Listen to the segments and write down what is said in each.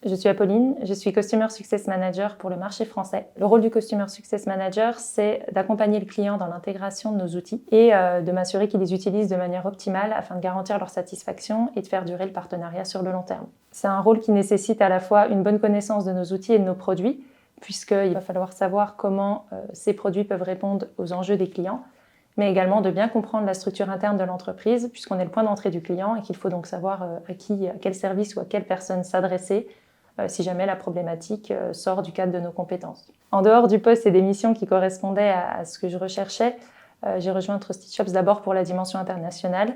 Je suis Apolline, je suis Customer Success Manager pour le marché français. Le rôle du Customer Success Manager, c'est d'accompagner le client dans l'intégration de nos outils et de m'assurer qu'ils les utilisent de manière optimale afin de garantir leur satisfaction et de faire durer le partenariat sur le long terme. C'est un rôle qui nécessite à la fois une bonne connaissance de nos outils et de nos produits, puisqu'il va falloir savoir comment ces produits peuvent répondre aux enjeux des clients, mais également de bien comprendre la structure interne de l'entreprise, puisqu'on est le point d'entrée du client et qu'il faut donc savoir à quel service ou à quelle personne s'adresser si jamais la problématique sort du cadre de nos compétences. En dehors du poste et des missions qui correspondaient à ce que je recherchais, j'ai rejoint Trusted Shops d'abord pour la dimension internationale.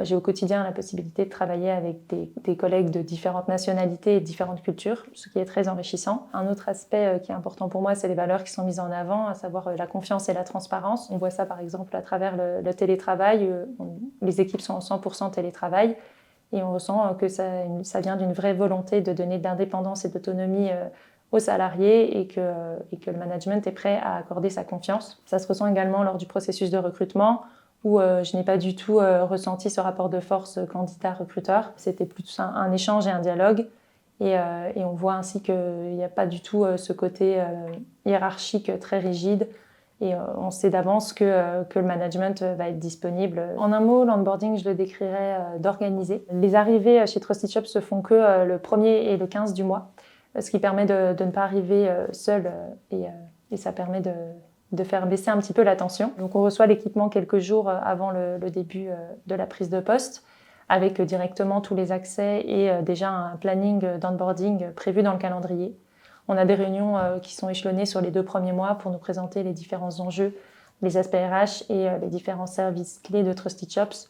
J'ai au quotidien la possibilité de travailler avec des collègues de différentes nationalités et de différentes cultures, ce qui est très enrichissant. Un autre aspect qui est important pour moi, c'est les valeurs qui sont mises en avant, à savoir la confiance et la transparence. On voit ça par exemple à travers le télétravail. Les équipes sont en 100% télétravail et on ressent que ça vient d'une vraie volonté de donner de l'indépendance et d'autonomie aux salariés et que le management est prêt à accorder sa confiance. Ça se ressent également lors du processus de recrutement, où je n'ai pas du tout ressenti ce rapport de force candidat-recruteur. C'était plutôt un échange et un dialogue. Et on voit ainsi qu'il n'y a pas du tout ce côté hiérarchique très rigide. Et on sait d'avance que le management va être disponible. En un mot, l'onboarding, je le décrirais d'organisé. Les arrivées chez Trusted Shops se font que le 1er et le 15 du mois, ce qui permet de ne pas arriver seul et ça permet de faire baisser un petit peu la tension. Donc on reçoit l'équipement quelques jours avant le début de la prise de poste, avec directement tous les accès et déjà un planning d'onboarding prévu dans le calendrier. On a des réunions qui sont échelonnées sur les 2 premiers mois pour nous présenter les différents enjeux, les aspects RH et les différents services clés de Trusted Shops.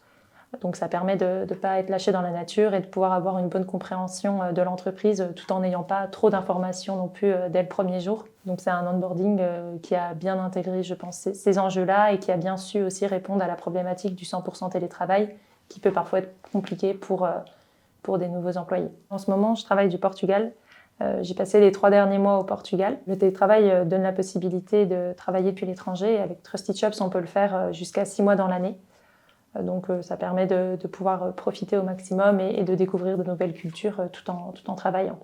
Donc ça permet de ne pas être lâché dans la nature et de pouvoir avoir une bonne compréhension de l'entreprise tout en n'ayant pas trop d'informations non plus dès le premier jour. Donc c'est un onboarding qui a bien intégré, je pense, ces enjeux-là et qui a bien su aussi répondre à la problématique du 100% télétravail qui peut parfois être compliqué pour des nouveaux employés. En ce moment, je travaille du Portugal. J'ai passé les 3 derniers mois au Portugal. Le télétravail donne la possibilité de travailler depuis l'étranger et avec Trusted Shops, on peut le faire jusqu'à 6 mois dans l'année. Donc ça permet de pouvoir profiter au maximum et de découvrir de nouvelles cultures tout en travaillant.